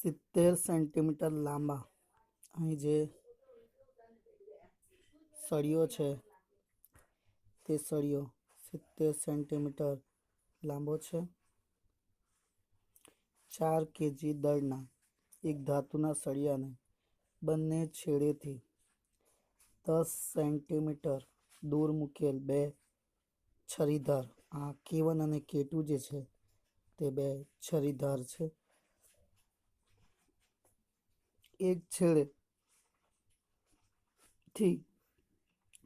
70 centimetre લાંબા અહીં જે સળિયો છે તે સળિયો 70 સેન્ટીમીટર લાંબો છે. 4 કેજી દળના એક ધાતુના સળિયાને બંને છેડેથી 10 સેન્ટીમીટર દૂર મૂકેલ બે છરીધાર, આ K1 અને K2 જે છે તે બે છરીધાર છે. એક છેડેથી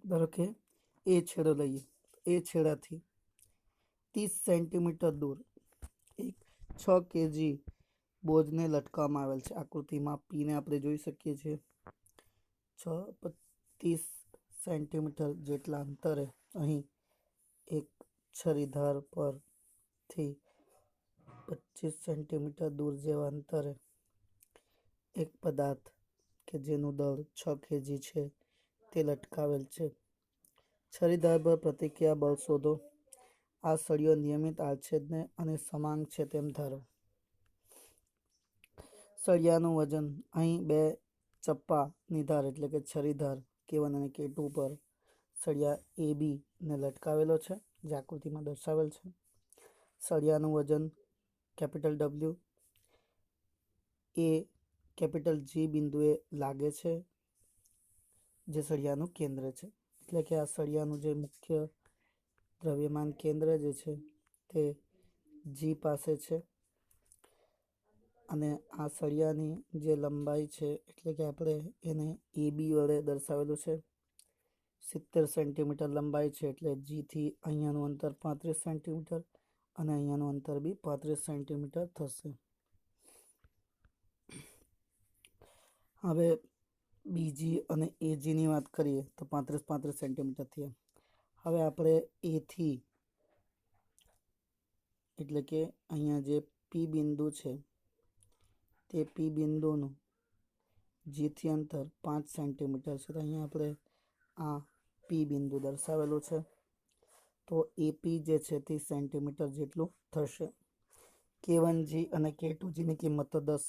ધારો કે એ છેડો લઈએ, એ છેડાથી 30 સેન્ટીમીટર દૂર એક 6 કેજી બોજને લટકાવવામાં આવેલ છે. આકૃતિમાં પીને આપણે જોઈ શકીએ છીએ. 30 સેન્ટીમીટર જેટલા અંતરે અહીં એક છરીધાર પરથી 25 સેન્ટીમીટર દૂર જેવા અંતરે એક પદાર્થ કે જેનું દળ 6 કેજી છે તે લટકાવેલ છે. છરીધાર પર પ્રતિક્રિયા બળ શોધો. આ સળિયો નિયમિત આડછેદને અને સમાંક છે તેમ ધારો. સળિયાનું વજન અહીં બે ચપ્પાની ધાર એટલે કે છરીધાર K1 અને K2 પર સળિયા AB ને લટકાવેલો છે, જે આકૃતિમાં દર્શાવેલ છે. સળિયાનું વજન W એ G બિંદુએ લાગે છે, જે સળિયાનું કેન્દ્ર છે. એટલે કે આ સળિયાનું જે મુખ્ય દ્રવ્યમાન કેન્દ્ર જે છે તે G પાસે છે અને આ સળિયાની જે લંબાઈ છે એટલે કે આપણે એને AB વડે દર્શાવેલું છે. 70 સેન્ટીમીટર લંબાઈ છે એટલે G થી અહીંયાનું અંતર 35 સેન્ટીમીટર અને અહીંયાનું અંતર બી 35 સેન્ટીમીટર થશે. હવે બીજી અને AGની વાત કરીએ તો 35 સેન્ટીમીટર થયા. હવે આપણે એથી એટલે કે અહીંયા જે P બિંદુ છે તે P બિંદુનું Gથી અંતર 5 સેન્ટીમીટર છે. તો અહીંયા આપણે આ P બિંદુ દર્શાવેલું છે. તો AP જે છે 30 સેન્ટીમીટર જેટલું થશે. K1G અને K2Gની કિંમતો 10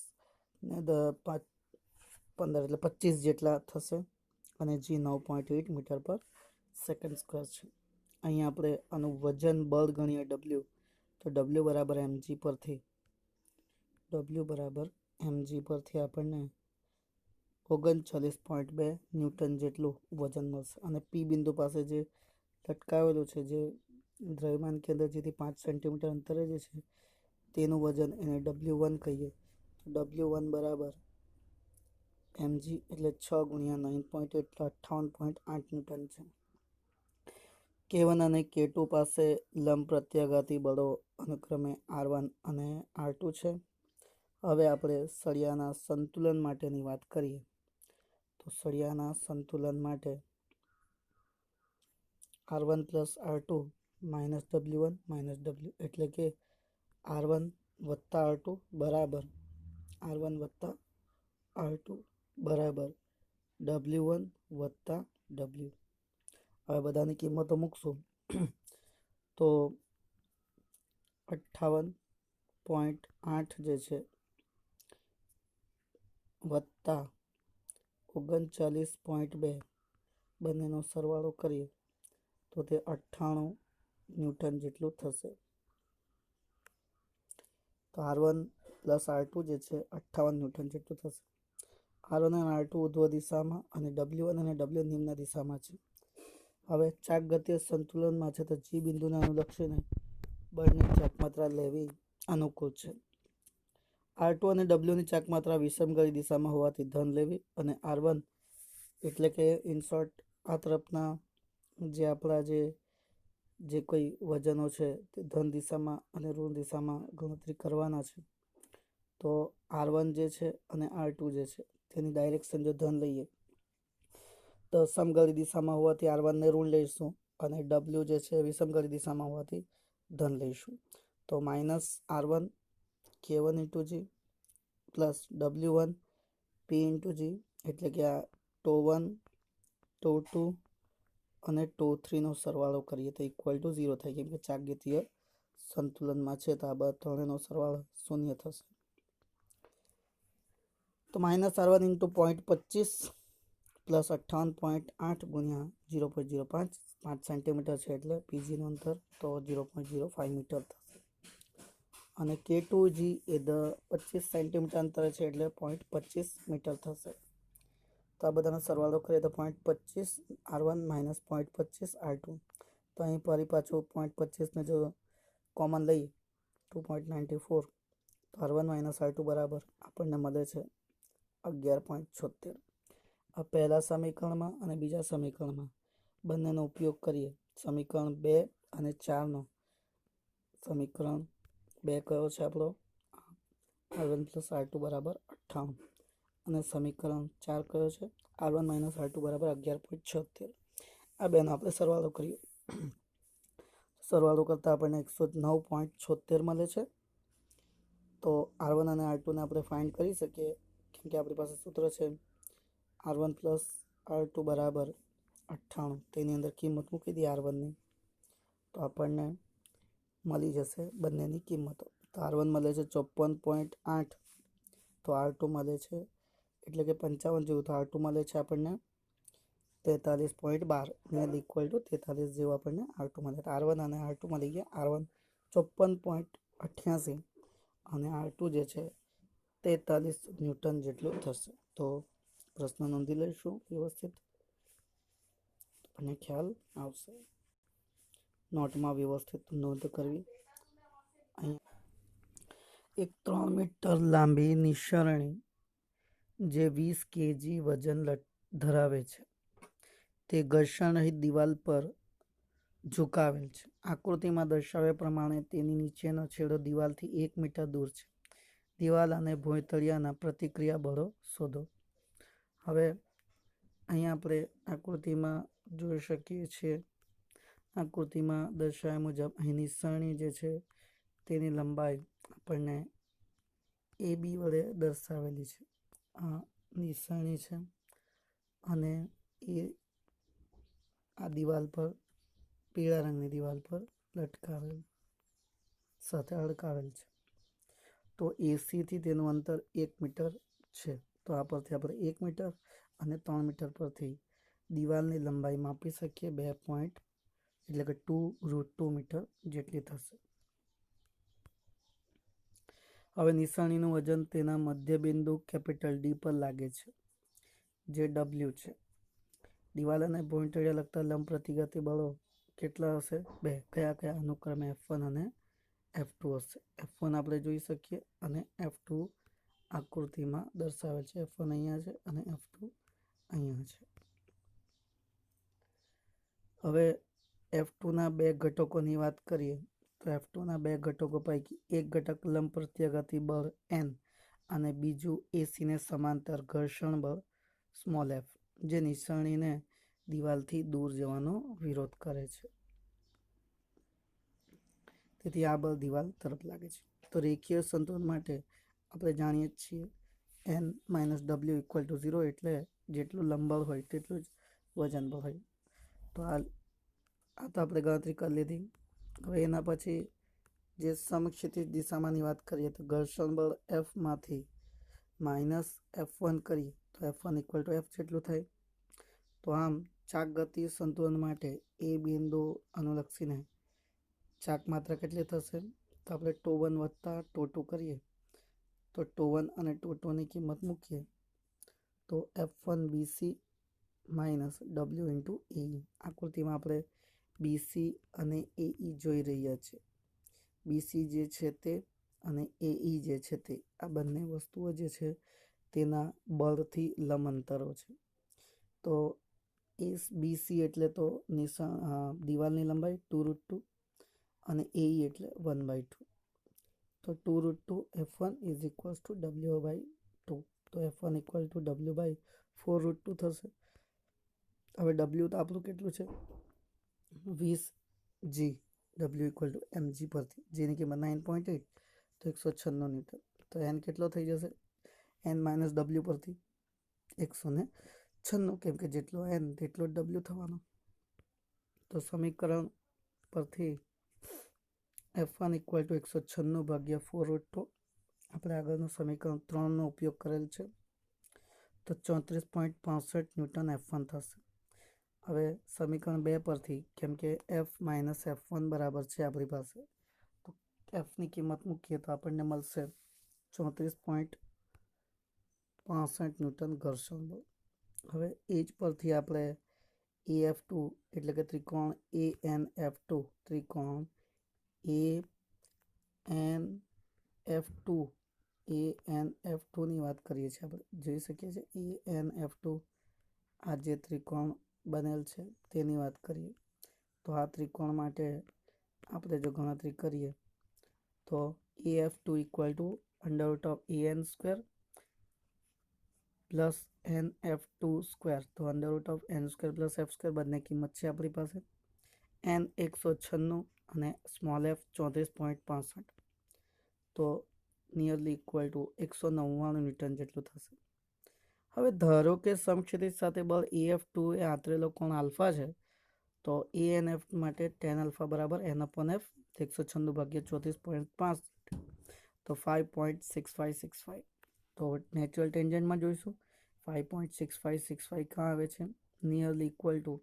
ને 15 એટલે 25 જેટલા થશે અને G 9.8 મીટર પર સેકન્ડ સ્ક્વેર છે. અહીંયા આપણે આનું વજન બળ ગણીએ W, તો W બરાબર mg પરથી આપણને 39.2 ન્યૂટન જેટલું વજન મળશે. અને P બિંદુ પાસે જે લટકાવેલું છે, જે દ્રવ્યમાન કેન્દ્ર જેથી 5 સેન્ટીમીટર અંતરે જે છે તેનું વજન એને W1 કહીએ. W1 બરાબર mg એટલે 6 ગુણ્યા 9.8 એટલે 58.8 ન્યૂટન છે. K1 અને K2 પાસે લંબ પ્રત્યાઘાતી બળો અનુક્રમે R1 અને R2 છે. હવે આપણે સળિયાના સંતુલન માટેની વાત કરીએ તો સળિયાના સંતુલન માટે R1 plus R2 minus W1 minus W એટલે કે R1 વત્તા R2 બરાબર W1 વત્તા W. હવે બધાની કિંમતો મૂકશું તો 58.8 જે છે વત્તા 39.2 બંનેનો સરવાળો કરીએ તો તે 98 ન્યૂટન જેટલું થશે. તો R1 પ્લસ R2 જે છે 58 ન્યૂટન જેટલું થશે. R1 અને R2 ઉર્ધ્વ દિશામાં અને W1 અને W નિમ્ન દિશામાં છે. હવે ચાક ગતિય સંતુલનમાં છે તો G બિંદુને અનુલક્ષીને બળની ચાકમાત્રા લેવી અનુકૂળ છે. R2 અને Wની ચાકમાત્રા વિષમગળી દિશામાં હોવાથી ધન લેવી અને R1 એટલે કે ઇનશોર્ટ આ તરફના જે આપણા જે કોઈ વજનો છે તે ધન દિશામાં અને ઋણ દિશામાં ગણતરી કરવાના છે. તો R1 જે છે અને R2 જે છે તેની ડાયરેક્શન જો ધન લઈએ તો સમગળી દિશામાં હોવાથી R1 ને ઋણ લઈશું અને W જે છે વિષમગળી દિશામાં હોવાથી ધન લઈશું. તો minus R1 K1 into G plus W1 P into G એટલે કે આ τ1 τ2 અને τ3નો સરવાળો કરીએ તો ઇક્વલ ટુ 0 થાય, કેમ કે ચાક ગતિય સંતુલનમાં છે તો આ ત્રણેયનો સરવાળો શૂન્ય થશે. તો -R1 × 0.25 પ્લસ 58.8 ગુણ્યા 0.05 5 સેન્ટીમીટર છે એટલે પીજીનું અંતર તો 0.05 મીટર થશે અને K2G એ 25 સેન્ટીમીટર અંતરે છે એટલે 0.25 મીટર થશે. તો આ બધાનો સરવાળો કરીએ તો 0.25 R1 - 0.25 R2. તો અહીં ફરી પાછું 0.25ને જો કોમન લઈએ 2.94 તો R1 - R2 બરાબર આપણને મળે છે 11.76. આ પહેલા સમીકરણમાં અને બીજા સમીકરણમાં બંનેનો ઉપયોગ કરીએ. સમીકરણ 2 અને 4નો સમીકરણ 2 કયો છે આપણો R1 + R2 બરાબર 58 અને સમીકરણ 4 કયો છે R1 - R2 બરાબર 11.76. આ બેનો આપણે સરવાળો કરીએ. સરવાળો કરતાં આપણને 109.76 મળે છે. તો R1 અને R2ને આપણે ફાઇન્ડ કરી શકીએ કેમ કે આપણી પાસે સૂત્ર છે R1 + R2 બરાબર 98. તેની અંદર કિંમત મૂકી દઈએ R1ની તો આપણને મળી જશે બંનેની કિંમતો. તો R1 મળે છે 54.8 તો R2 મળે છે એટલે કે 55 જેવું. તો R2 મળે છે આપણને 43.12 ને = 43 જેવું આપણને R2 મળે. R1 અને R2 મળી ગયા. R1 54.88 અને R2 જે છે 43 ન્યૂટન જેટલું થશે. તો પ્રશ્ન નોંધી લઈશું વ્યવસ્થિત અને ખ્યાલ આવશે. નોટમાં વ્યવસ્થિત નોંધ કરવી. અહીંયા એક 3 મીટર લાંબી નિસરણી જે 20 kg વજન ધરાવે છે તે ઘર્ષણરહિત દિવાલ પર ઝુકાવેલ છે. આકૃતિમાં દર્શાવ્યા પ્રમાણે તેની નીચેનો છેડો દિવાલથી 1 મીટર દૂર છે. દિવાલ અને ભોંયતળિયાના પ્રતિક્રિયા બળો શોધો. હવે અહીંયા આપણે આકૃતિમાં જોઈ શકીએ છીએ. આકૃતિમાં દર્શાવ્યા મુજબ અહીં નિસરણી જે છે તેની લંબાઈ આપણને AB વડે દર્શાવેલી છે. આ નિસરણી છે અને એ આ દિવાલ પર પીળા રંગની દિવાલ પર લટકાવેલ સાથે અડકાવેલ છે. તો ACથી તેનું અંતર 1 મીટર છે. તો આ પરથી આપણે 1 મીટર અને 3 મીટર પરથી દિવાલની લંબાઈ માપી શકીએ. 2 પોઈન્ટ એટલે કે 2√2 મીટર જેટલી થશે. હવે નિસરણીનું વજન તેના મધ્યબિંદુ D પર લાગે છે જે W છે. દિવાલ અને ભોંયતળિયા લગતા લંબ પ્રતિઘાતી બળો કેટલા હશે? 2. કયા અનુક્રમે F1 અને F2 હશે? F1 આપણે જોઈ શકીએ અને F2 આકૃતિમાં દર્શાવેલ છે. F1 અહીંયા છે અને F2 અહીંયા છે. હવે F2ના બે ઘટકોની વાત કરીએ તો F2ના બે ઘટકો પૈકી એક ઘટક લંબ પ્રત્યાઘાતી બળ N અને બીજું ACને સમાંતર ઘર્ષણ બળ f જે નિસરણીને દિવાલથી દૂર જવાનો વિરોધ કરે છે. તેથી આ બળ દિવાલ તરફ લાગે છે. તો રેખીય સંતુલન માટે આપણે જાણીએ છીએ N - W = 0 એટલે જેટલું લંબબળ હોય તેટલું જ વજન બળ હોય. તો આ તો આપણે ગણતરી કરી લીધી. હવે એના પછી જે સમક્ષિતિજ દિશામાંની વાત કરીએ તો ઘર્ષણ બળ Fમાંથી -F1 કરીએ તો F1 = F જેટલું થાય. તો આમ ચાક ગતિ સંતુલન માટે એ બિંદુ અનુલક્ષીને ચાક માત્રા કેટલી થશે? તો આપણે τ1 + τ2 કરીએ તો τ1 અને τ2ની કિંમત મૂકીએ તો F1 BC - W × AE. આકૃતિમાં આપણે BC અને AE જોઈ રહ્યા છીએ. BC જે છે તે અને AE જે છે તે આ બંને વસ્તુઓ જે છે તેના બળથી લંબ અંતરો છે. તો BC એટલે તો દિવાલની લંબાઈ 2√2 અને AE એટલે 1/2. તો 2√2 F1 = W/2. તો F1 = W/4√2 થશે. હવે W તો આપણું કેટલું છે 20 G. W = mg પરથી જેની કિંમત 9.8 તો 196 ન્યૂટન. તો N કેટલો થઈ જશે? N - W પરથી 196 કેમ કે જેટલો N તેટલો W થવાનો. તો સમીકરણ પરથી F1 = 196 / 4√2. આપણે આગળનું સમીકરણ 3નો ઉપયોગ કરેલ છે તો 34.65 ન્યૂટન F1 થશે. હવે સમીકરણ 2 પરથી કેમ કે F માઇનસ F1 બરાબર છે આપણી પાસે, તો Fની કિંમત મૂકીએ તો આપણને મળશે 34.65 ન્યૂટન ઘર્ષણ બળ. હવે એ જ પરથી આપણે AF2 એટલે કે ત્રિકોણ ANF2 ત્રિકોણ ANF2 ની વાત કરીએ છીએ. આપણે જોઈ શકીએ છીએ ANF2 આ જે ત્રિકોણ બનેલ છે તેની વાત કરીએ તો આ ત્રિકોણ માટે આપણે જો ગણતરી કરીએ તો AF2 equal to √AN² plus NF2 square, તો √N² પ્લસ F² બંને કિંમત છે આપણી પાસે. N 196 અને સ્મોલ f 34.65, તો નિયરલી ઇક્વલ ટુ 199 ન્યૂટન જેટલું થશે. હવે ધારો કે સમક્ષિતિજ સાથે બળ AF2 એ આંતરેલો કોણ આલ્ફા છે, તો ANF માટે tan આલ્ફા બરાબર N/F 196 ભાગ્યા 34.65, તો 5.6565. તો નેચરલ ટેન્જન્ટમાં જોઈશું 5.6565 ક્યાં આવે છે, nearly equal to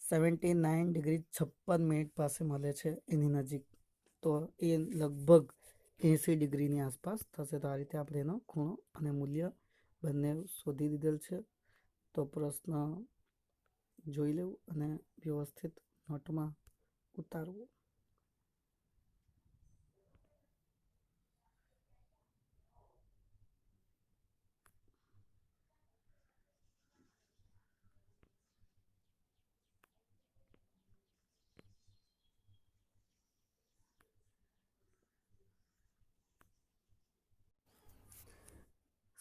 79 degree 56 minute પાસે મળે છે એની નજીક, તો એ લગભગ 80 ડિગ્રીની આસપાસ થશે. તો આ રીતે આપણે એનો ખૂણો અને મૂલ્ય બંને શોધી દીધેલ છે. તો પ્રશ્ન જોઈ લેવું અને વ્યવસ્થિત નોટમાં ઉતારવું.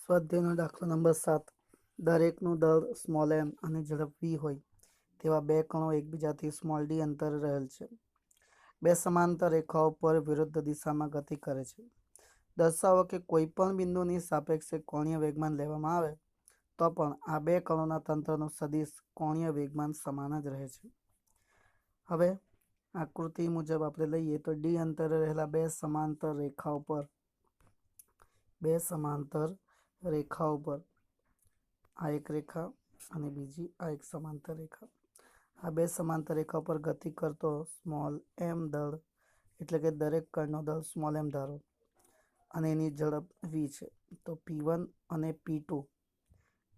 સ્વાધ્યાયનો દાખલો નંબર 7. દરેકનું દળ સ્મોલ m અને ઝડપ v હોય તેવા બે કણો એકબીજાથી સ્મોલ d અંતરે રહેલ છે. બે સમાંતર રેખાઓ પર વિરુદ્ધ દિશામાં ગતિ કરે છે. દર્શાવો કે કોઈ પણ બિંદુની સાપેક્ષે કોણીય વેગમાન લેવામાં આવે તો પણ આ બે કણોના તંત્રનું સદિશ કોણીય વેગમાન સમાન જ રહે છે. હવે આકૃતિ મુજબ આપણે લઈએ તો d અંતરે રહેલા બે સમાંતર રેખાઓ પર આ એક રેખા અને બીજી આ એક સમાંતર રેખા, આ બે સમાંતર રેખા પર ગતિ કરતો સ્મોલ m દળ એટલે કે દરેક કણનો દળ સ્મોલ m ધારો અને એની ઝડપ v છે. તો P1 અને P2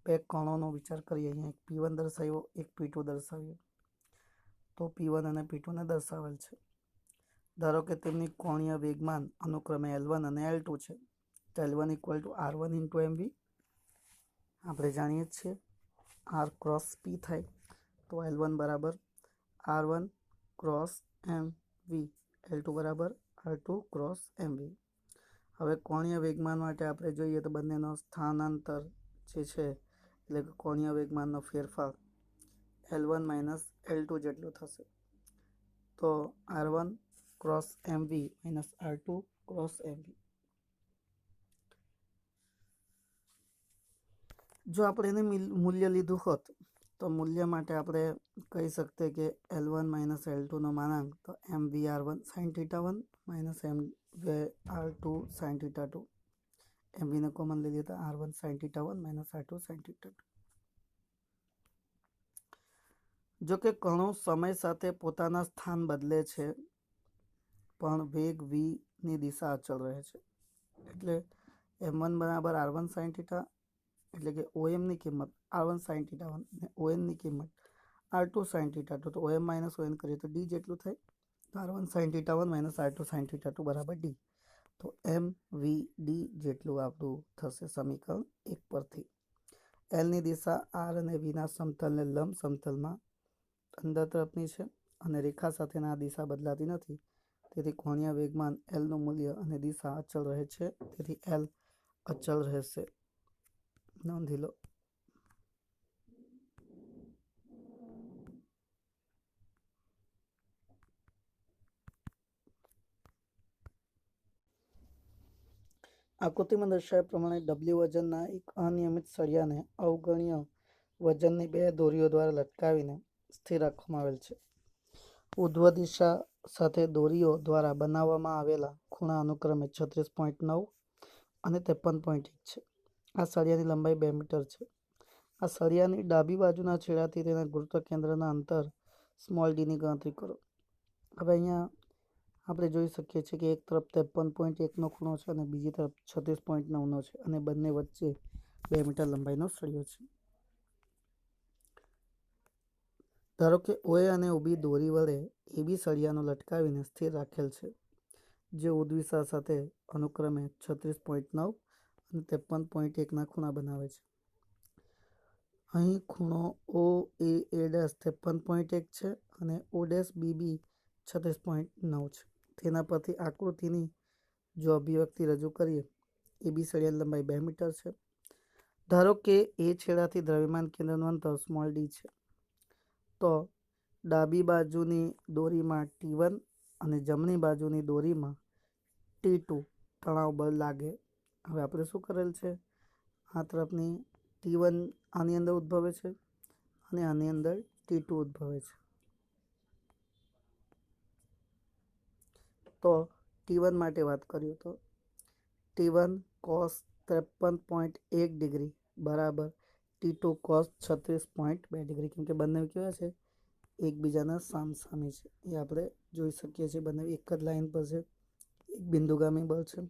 બે કણોનો વિચાર કરીએ. અહીંયા એક P1 દર્શાવ્યો, એક P2 દર્શાવ્યો. તો P1 અને P2 ને દર્શાવેલ છે. ધારો કે તેમની કોણીય વેગમાન અનુક્રમે L1 અને L2 છે. તો L1 equal to R1 into MV, આપણે જાણીએ છીએ R ક્રોસ P થાય, તો L1 બરાબર R1 ક્રોસ MV, L2 બરાબર R2 ક્રોસ MV. હવે કોણીય વેગમાન માટે આપણે જોઈએ તો બંનેનો સ્થાનાંતર જે છે એટલે કે કોણીય વેગમાનનો ફેરફાર L1 માઇનસ L2 જેટલું થશે. તો R1 cross MV minus R2 cross MV. જો આપણે એને મૂલ્ય લીધું હોત તો મૂલ્ય માટે આપણે કહી શકીએ કે L1 માઇનસ L2 નો માનાંક તો MVR1 sin θ1 minus MVR2 sin θ2. MVને કોમન લઈ લઈએ તો R1 sin θ1 minus R2 sin θ2. જો કે કણો સમય સાથે પોતાના સ્થાન બદલે છે પણ વેગ v ની દિશા અચળ રહે છે. એટલે M1 બરાબર R1 sin θ એટલે કે OM ની કિંમત R1 sin θ1 અને ON ની કિંમત R2 sin θ2, તો OM માઇનસ ON કરીએ તો D જેટલું થાય. તો R1 sin θ1 minus R2 sin θ2 બરાબર D. તો MVD જેટલું આપણું થશે સમીકરણ 1 પરથી. L ની દિશા R અને Vના સમતલને લંબ સમતલમાં અંદર તરફની છે અને રેખા સાથેના દિશા બદલાતી નથી, તેથી કોણીય વેગમાન L નું મૂલ્ય અને દિશા અચળ રહે છે, તેથી L અચળ રહેશે. નોંધી લો. આકૃતિમાં દર્શાવ્યા પ્રમાણે W વજનના એક અનિયમિત સળિયાને અવગણ્ય વજનની બે દોરીઓ દ્વારા લટકાવીને સ્થિર રાખવામાં આવેલ છે. ઉધ્વ દિશા સાથે દોરીઓ દ્વારા બનાવવામાં આવેલા ખૂણા અનુક્રમે 36.9 અને 53.1 છે. આ સળિયાની લંબાઈ 2 મીટર છે. આ સળિયાની ડાબી બાજુના છેડાથી તેના ગુરુત્વ કેન્દ્રના અંતર સ્મોલ ડીની ગણતરી કરો. હવે અહીંયા આપણે જોઈ શકીએ છીએ કે એક તરફ 53.1નો ખૂણો છે અને બીજી તરફ 36.9નો છે અને બંને વચ્ચે 2 મીટર લંબાઈનો સળિયો છે. ધારો કે ઓએ અને ઓબી દોરી વડે એબી સળિયાનો લટકાવીને સ્થિર રાખેલ છે, જે ઉદ્દિશા સાથે અનુક્રમે 36.9 અને 53.1ના ખૂણા બનાવે છે. અહીં ખૂણો ઓ એ ડેશ 53.1 છે અને ઓ ડેશ બીબી 36.9 છે. તેના પરથી આકૃતિની જો અભિવ્યક્તિ રજૂ કરીએ, એબી સળિયાની લંબાઈ 2 મીટર છે. ધારો કે એ છેડાથી દ્રવ્યમાન કેન્દ્રનું અંતર સ્મોલ ડી છે, તો ડાબી બાજુની દોરીમાં T1 અને જમણી બાજુની દોરીમાં T2 તણાવ બળ લાગે. હવે આપણે શું કરેલ છે, આ તરફની T1 આની અંદર ઉદ્ભવે છે અને આની અંદર T2 ઉદ્ભવે છે. તો T1 માટે વાત કરીએ તો T1 cos 53.1 ડિગ્રી બરાબર T2 cos 36.2 ડિગ્રી, કેમ કે બંને કેવા છે, એકબીજાના સામસામે છે. એ આપણે જોઈ શકીએ છીએ, બંને એક જ લાઈન પર છે, એક બિંદુગામી બળ છે.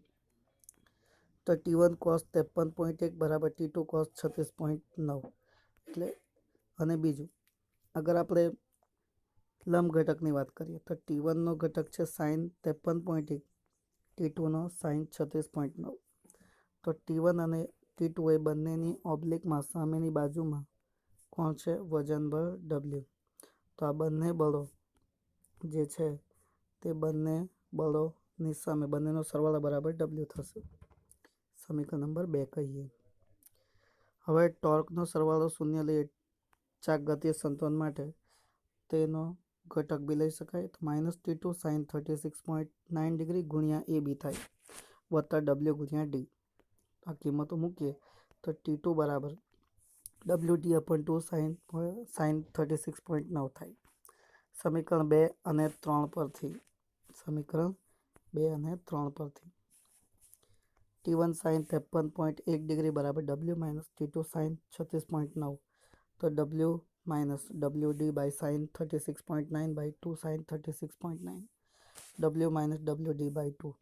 તો T1 cos 53.1 બરાબર T2 cos 36.9 એટલે. અને બીજું, અગર આપણે લંબ ઘટકની વાત કરીએ તો T1નો ઘટક છે sin 53.1, T2નો sin 36.9. તો T1 અને T2 એ બંનેની ઓબ્લિકમાં સામેની બાજુમાં કોણ છે, વજન બળ W. તો આ બંને બળો જે છે તે બંને બળોની સામે બંનેનો સરવાળો બરાબર W થશે. સમીકરણ નંબર 2 કહીએ. હવે ટોર્કનો સરવાળો શૂન્ય લઈએ ચાક ગતિય સંતુલન માટે, તેનો ઘટક બી લઈ શકાય. તો -T2 sin 36.9 ડિગ્રી ગુણ્યા એ બી થાય વત્તા W ગુણ્યા ડી. આ કિંમતો મૂકીએ તો T2 બરાબર WD/2 sin 36.9 થાય. સમીકરણ 2 અને 3 પરથી T1 sin 53.1 ડિગ્રી બરાબર W માઇનસ T2 sin 36.9. તો W minus WD by sin 36.9 by 2 sin 36.9. W minus WD by 2.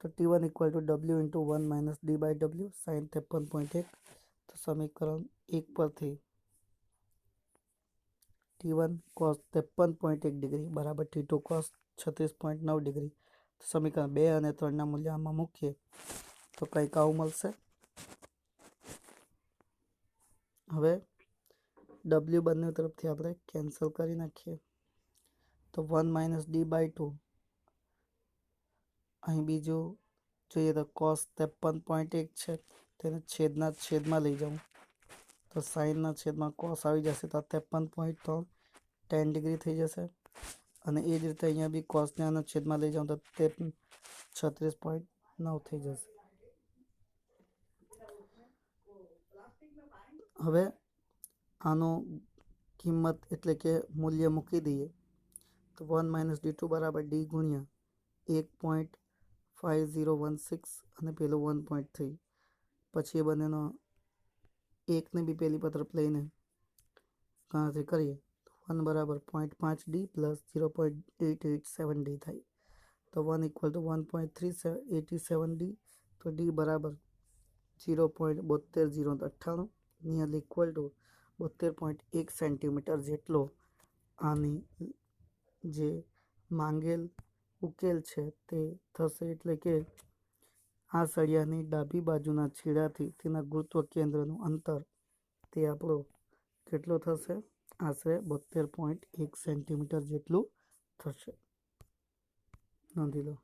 તો T1 equal to W into 1 minus D by W sin 53.1. તો સમીકરણ 1 પરથી T1 cos 53.1 ડિગ્રી બરાબર T2 cos 36.9 degree. સમીકરણ 2 અને 3ના મૂલ્ય આમાં મૂકીએ તો કંઈક આવું મળશે. હવે W બંને તરફથી આપણે કેન્સલ કરી નાખીએ તો 1 minus D by 2. અહીં બીજું જોઈએ તો cos 53.1 છે, તેને છેદમાં લઈ જાઉં તો સાઇનના છેદમાં cos આવી જશે તો 53.3 10 ડિગ્રી થઈ જશે. અને એ જ રીતે અહીંયા બી cosને આના છેદમાં લઈ જાઉં તો 36.9 થઈ જશે. હવે આનો કિંમત એટલે કે મૂલ્ય મૂકી દઈએ તો 1 minus D2 બરાબર D ગુણ્યા 1.5016 અને પેલું 1.3. પછી એ બંનેનો એકને બી પેલી તરફ લઈને ગણતરી કરીએ તો 1 બરાબર 0.5D પ્લસ 0.887D થાય. તો 1 equal to 1.387D. તો D બરાબર 0.72098 નિયરલી ઇક્વલ ટુ 72.1 સેન્ટીમીટર જેટલો આની જે માંગેલ ઉકેલ છે તે થશે. એટલે કે આ સળિયાની ડાબી બાજુના છેડાથી તેના ગુરુત્વ કેન્દ્રનું અંતર તે આપણો કેટલો થશે, આશરે 72.1 સેન્ટીમીટર જેટલું થશે. નોંધી લો.